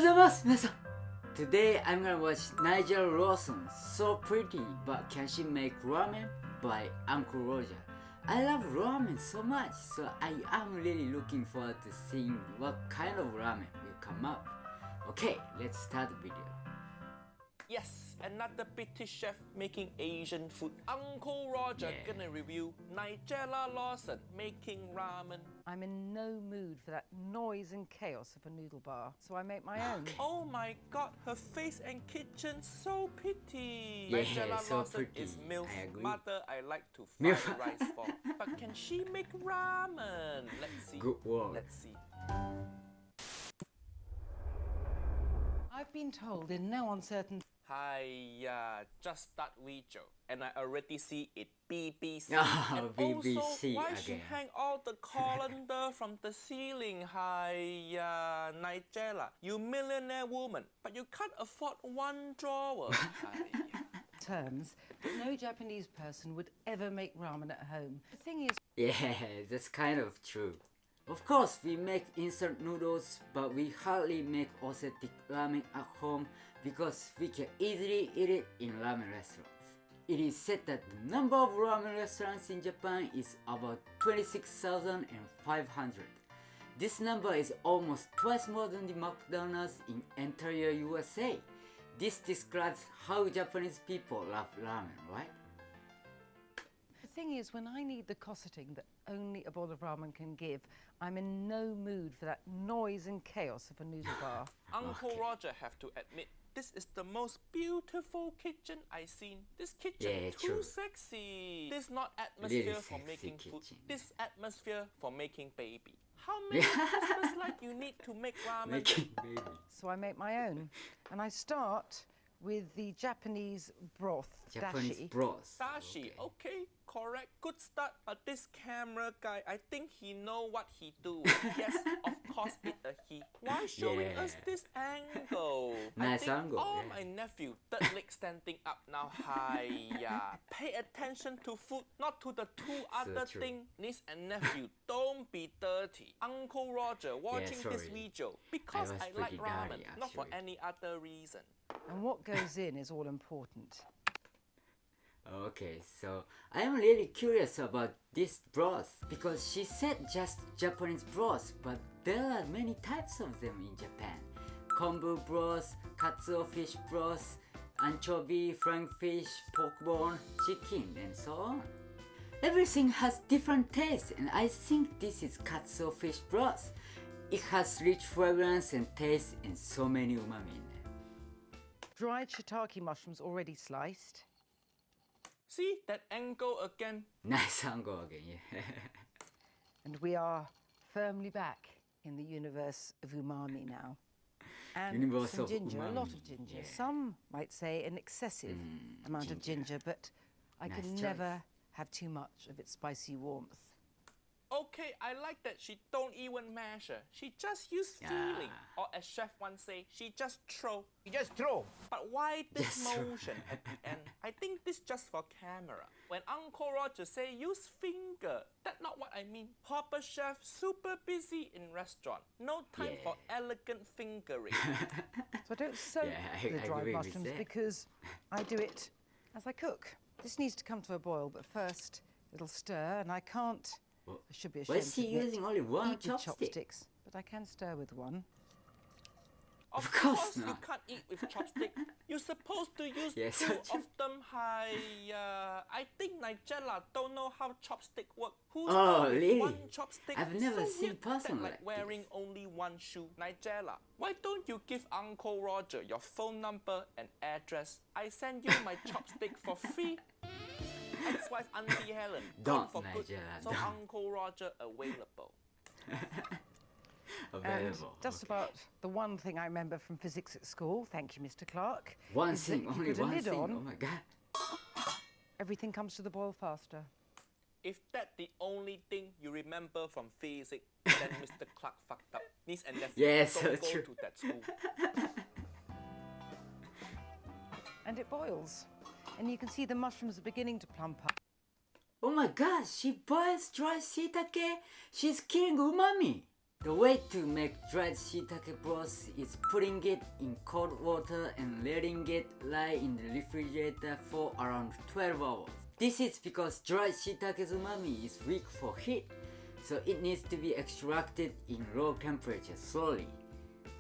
gozaimasu, minasan. Today I'm gonna watch NIGELLA LAWSON, So Pretty But Can She Make Ramen by Uncle Roger. I love ramen so much, so I am really looking forward to seeing what kind of ramen will come up. Okay, let's start the video. Yes, another British chef making Asian food. Uncle Roger gonna review Nigella Lawson making ramen. I'm in no mood for that noise and chaos of a noodle bar, so I make my own. Oh my god, her face and kitchen so pretty. Yeah, Nigella so Lawson pretty. is MILF's I agree. mother I like to fry rice for. But can she make ramen? Let's see. Good work. Let's see. I've been told in no uncertain... Hi, just start video, and I already see it BBC. Oh, and BBC also, why she again. hang all the colander from the ceiling? Hi, Nigella, you millionaire woman, but you can't afford one drawer. terms that no Japanese person would ever make ramen at home. The thing is... Yeah, that's kind of true. Of course, we make instant noodles, but we hardly make authentic ramen at home because we can easily eat it in ramen restaurants. It is said that the number of ramen restaurants in Japan is about 26,500. This number is almost twice more than the McDonald's in entire USA. This describes how Japanese people love ramen, right? The thing is, when I need the cosseting that only a bowl of ramen can give, I'm in no mood for that noise and chaos of a noodle bar. Uncle Roger have to admit, this is the most beautiful kitchen I've seen. This kitchen too sexy. This not atmosphere Really for making kitchen. food. This atmosphere for making baby. How many Christmas lights you need to make ramen? Making baby. So I make my own, and I start with the Japanese broth, Japanese dashi. broth. Dashi, okay, correct, good start. But this camera guy, I think he know what he do. Yes, of course it's a he. Why showing us this angle? Nice I think angle, all yeah. my nephew, third leg standing up now. Hiya. Pay attention to food, not to the two other true. things. Niece and nephew, don't be dirty. Uncle Roger watching this sorry. video because was I like pretty ramen, dirty, not for actually. any other reason. And what goes in is all important. Okay, so I am really curious about this broth because she said just Japanese broth, but there are many types of them in Japan. Kombu broth, katsuo fish broth, anchovy, frying fish, pork bone, chicken, and so on. Everything has different tastes, and I think this is katsuo fish broth. It has rich fragrance and taste and so many umami in it. Dried shiitake mushrooms already sliced. See that angle again? Nice angle again, yeah. And we are firmly back in the universe of umami now. And Universe some of ginger, a lot umami, of ginger. yeah. Some might say an excessive amount of ginger, but I Nice can choice. never have too much of its spicy warmth. Okay, I like that she don't even measure. She just use feeling. Or as chef once say, she just throw. You just throw. But why this Just throw. motion at the end? I think this just for camera. When Uncle Roger say use finger, that's not what I mean. Proper chef, super busy in restaurant. No time for elegant fingering. So I don't soak Yeah, the I dried agree with mushrooms that. because I do it as I cook. This needs to come to a boil, but first it'll stir, and I can't. Well, I should be why ashamed is to she admit, using only one eat with chopstick? chopsticks, but I can stir with one. Of course course you not. can't eat with chopstick. You're supposed to use Yes, two so of them. I think Nigella don't know how chopstick work. Who's Oh, with really? one chopstick? I've never so seen weird, person that like wearing this. only one shoe. Nigella, why don't you give Uncle Roger your phone number and address? I send you my chopstick for free. Ex-wife Auntie Helen, gone Don't, for good. Nigella, So don't. Uncle Roger available. And Available. just okay. about the one thing I remember from physics at school, thank you, Mr. Clark, One is that thing, you only put a one lid thing. on, Oh my god. everything comes to the boil faster. If that's the only thing you remember from physics, then Mr. Clark fucked up. Niece and nephew, Yes, so don't go true. to that school. And it boils. And you can see the mushrooms are beginning to plump up. Oh my god, she boils dry shiitake. She's killing umami. The way to make dried shiitake broth is putting it in cold water and letting it lie in the refrigerator for around 12 hours. This is because dried shiitake's umami is weak for heat, so it needs to be extracted in low temperature slowly.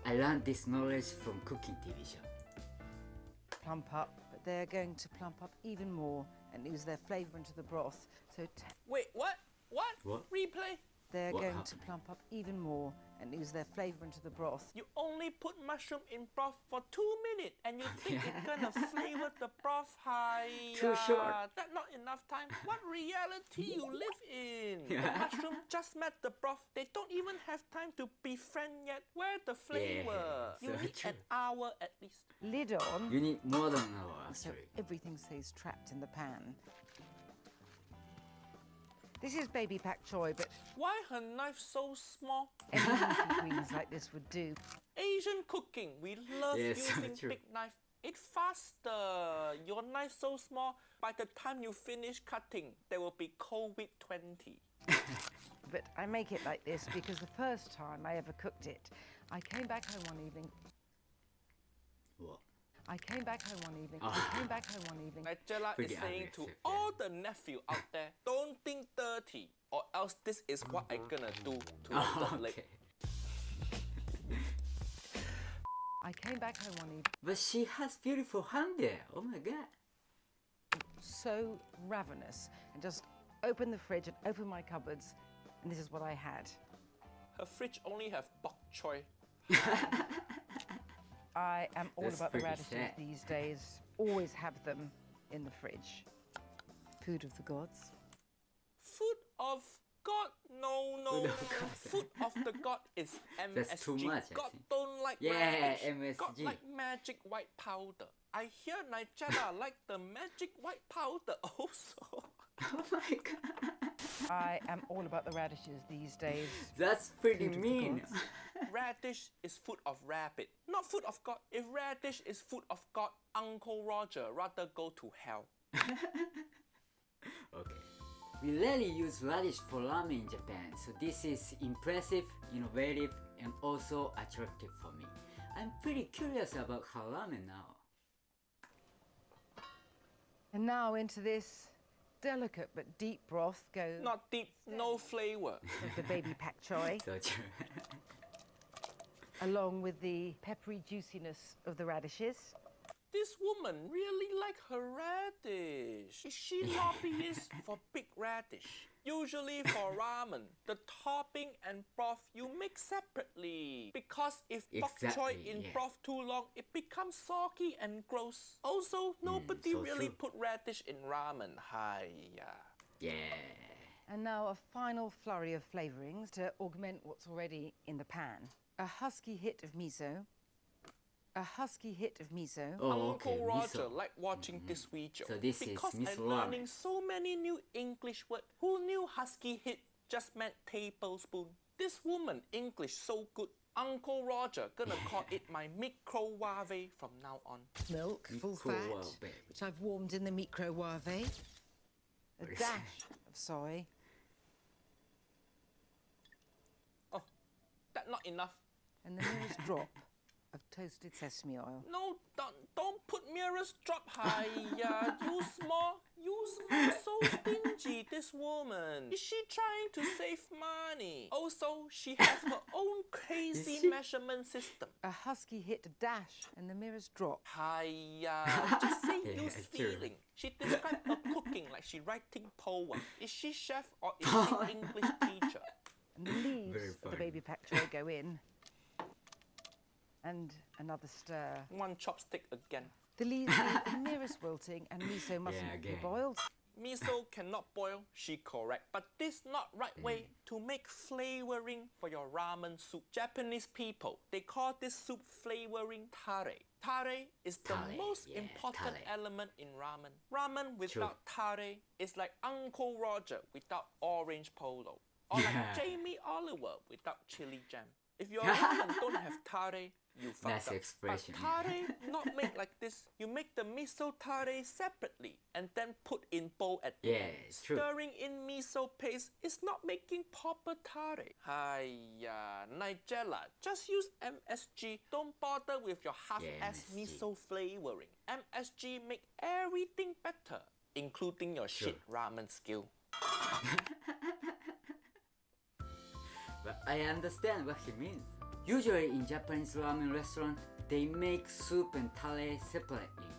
I learned this knowledge from cooking TV show. Plump up, but they're going to plump up even more and lose their flavour into the broth. So Wait, what? What? Replay? they're What going to happened? plump up even more and lose their flavour into the broth. You only put mushroom in broth for 2 minutes and you think it's gonna flavor the broth high. Too short. That's not enough time. What reality you live in? The mushroom just met the broth. They don't even have time to befriend yet. Where the flavor? You so need true. an hour at least. Lid on, You need more than an hour so actually. everything stays trapped in the pan. This is baby pak choi, but Why her knife so small? any leafy greens like this would do. Asian cooking, we love Yeah, so using true. big knife. It's faster. Your knife so small, by the time you finish cutting, there will be COVID-20. But I make it like this because the first time I ever cooked it, I came back home one evening. What? I came back home one evening. Oh. I came back home one evening. Nigella is Pretty saying to aggressive, all the nephew out there, don't think dirty, or else this is what I'm gonna do to the leg. Okay. I came back home one evening But she has beautiful hand there. Oh my god. so ravenous and just opened the fridge and opened my cupboards, and this is what I had. Her fridge only have bok choy. I am all That's about the pretty radishes sad. these days. Always have them in the fridge. Food of the gods. Food of God? No. Food of God. Food of the God is MSG. That's too much, I God think. don't like Yeah, radish. God MSG. like magic white powder. I hear Nigella like the magic white powder also. Oh my god. I am all about the radishes these days. That's pretty Food of the mean. gods. Radish is food of rabbit, not food of God. If radish is food of God, Uncle Roger rather go to hell. Okay. We rarely use radish for ramen in Japan, so this is impressive, innovative, and also attractive for me. I'm pretty curious about her ramen now. And now into this delicate but deep broth goes Not deep, no flavor. the baby pak choi, So true. along with the peppery juiciness of the radishes. This woman really like her radish. Is she lobbyist for big radish? Usually for ramen, the topping and broth you make separately. Because if bok choy Exactly, in yeah. broth too long, it becomes soggy and gross. Also, nobody so really true. put radish in ramen. Hiya. Yeah. And now a final flurry of flavourings to augment what's already in the pan. A husky hit of miso. A husky hit of miso. Oh, Uncle okay. Roger Miso. like watching this video. So this is because miso I'm learning ramen. so many new English words. Who knew husky hit just meant tablespoon? This woman English so good. Uncle Roger gonna call it my microwave from now on. Milk, full fat, Microwave. which I've warmed in the microwave. A dash of soy. Oh, that not enough. And the merest drop of toasted sesame oil. No, don't put mirrors drop high. You small, so stingy, this woman. Is she trying to save money? Also, she has her own crazy she? measurement system. A husky hit dash and the merest drop. Hiya, just say Yeah, use true. feeling. She described her cooking like she writing poem. Is she chef or is she English teacher? And the leaves Very of the funny. baby pak choi go in. And another stir. One chopstick again. The leaves need the merest wilting and miso mustn't be again. boiled. Miso cannot boil, she correct. But this not right way to make flavoring for your ramen soup. Japanese people, they call this soup flavoring tare. Tare is the Tare, most yeah, important tare. element in ramen. Ramen without tare is like Uncle Roger without orange polo. Or like Jamie Oliver without chili jam. If your ramen don't have tare, you fucked That's up. expression. But tare not made like this. You make the miso tare separately and then put in bowl at the Yeah, end. it's true. Stirring in miso paste is not making proper tare. Hiya, Nigella, just use MSG. Don't bother with your half-ass MSG. miso flavoring. MSG make everything better, including your shit ramen skill. But I understand what he means. Usually in Japanese ramen restaurant, they make soup and tare separately.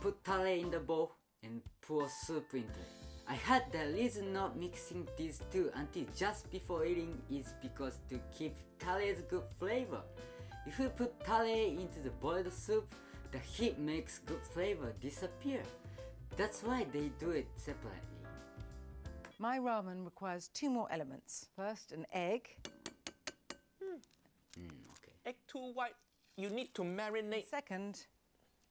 Put tare in the bowl and pour soup into it. I heard the reason not mixing these two until just before eating is because to keep tare's good flavor. If you put tare into the boiled soup, the heat makes good flavor disappear. That's why they do it separately. My ramen requires 2 more elements. First, an egg. Okay. Egg too white. You need to marinate. Second,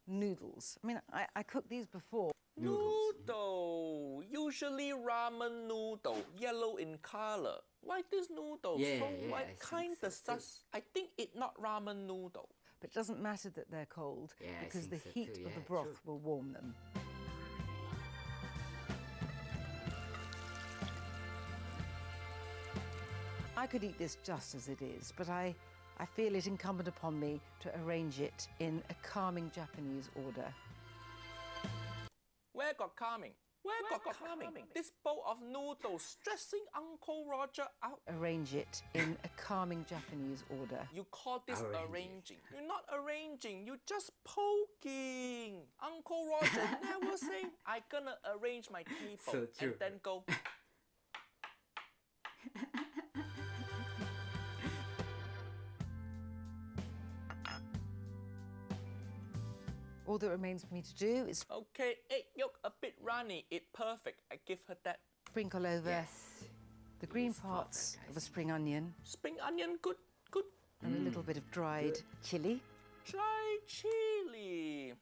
noodles. I mean, I cooked these before. Noodle. Usually ramen noodle, yellow in color. Why this noodle Yeah, so yeah, I white? think Kinda so too. sus. I think it not ramen noodle. But it doesn't matter that they're cold Yeah, I because the think so heat too, of the yeah, broth true. will warm them. I could eat this just as it is, but I feel it incumbent upon me to arrange it in a calming Japanese order. Where got calming? Where got calming? This bowl of noodles stressing Uncle Roger out. Arrange it in a calming Japanese order. You call this Arrange it. arranging. You're not arranging, you're just poking. Uncle Roger never say, I gonna arrange my table So true. and then go. All that remains for me to do is Okay, egg yolk a bit runny, it perfect. I give her that. sprinkle over Yes. the green It's parts perfect, I of a see. spring onion Spring onion, good, good. and a little bit of dried chili. Dry chili.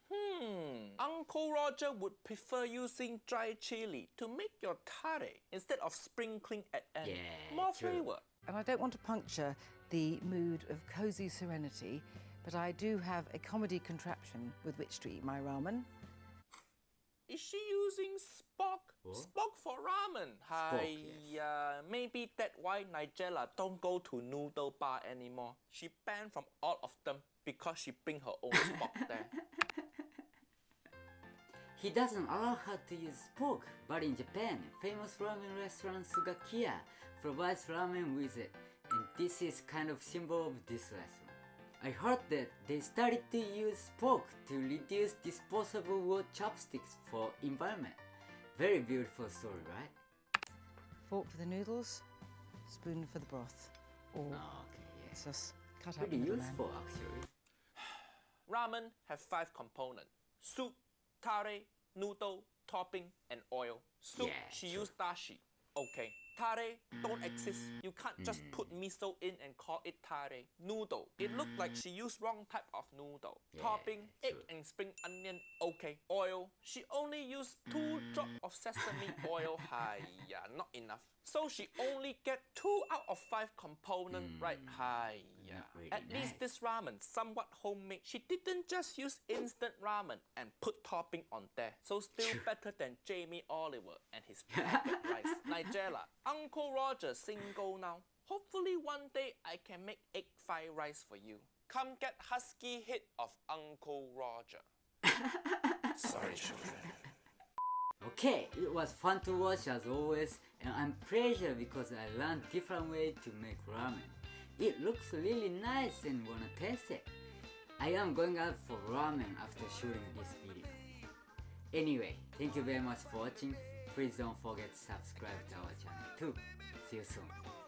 Uncle Roger would prefer using dry chili to make your tare instead of sprinkling at end. Yeah, More true. flavor. And I don't want to puncture the mood of cosy serenity, but I do have a comedy contraption with which to eat my ramen. Is she using Spock? What? Spock for ramen. yes. Maybe that's why Nigella don't go to noodle bar anymore. She banned from all of them because she bring her own Spock there. He doesn't allow her to use pork, but in Japan, famous ramen restaurant SHUGY'S provides ramen with it, and this is kind of symbol of this restaurant. I heard that they started to use pork to reduce disposable wood chopsticks for environment. Very beautiful story, right? Fork for the noodles, spoon for the broth. Or Oh, okay, yes. just cut out Pretty the middleman. useful actually. Ramen have 5 components. Soup, tare, noodle, topping, and oil. Soup, Yeah, she true. used dashi. Okay. Tare don't exist. You can't just put miso in and call it tare. Noodle. It looked like she used wrong type of noodle. Yeah, Topping, egg true. and spring onion. Okay. Oil. She only used 2 drops of sesame oil. Hiya, not enough. So she only get 2 out of 5 components right. Hiya. Not really At least nice. this ramen somewhat homemade. She didn't just use instant ramen and put topping on there. So still better than Jamie Oliver and his packet rice. Nigella, Uncle Roger single now. Hopefully one day I can make egg fried rice for you. Come get husky hit of Uncle Roger. Sorry, children. Okay, it was fun to watch as always, and I'm pleasure because I learned different way to make ramen. It looks really nice and wanna taste it. I am going out for ramen after shooting this video. Anyway, thank you very much for watching. Please don't forget to subscribe to our channel too. See you soon.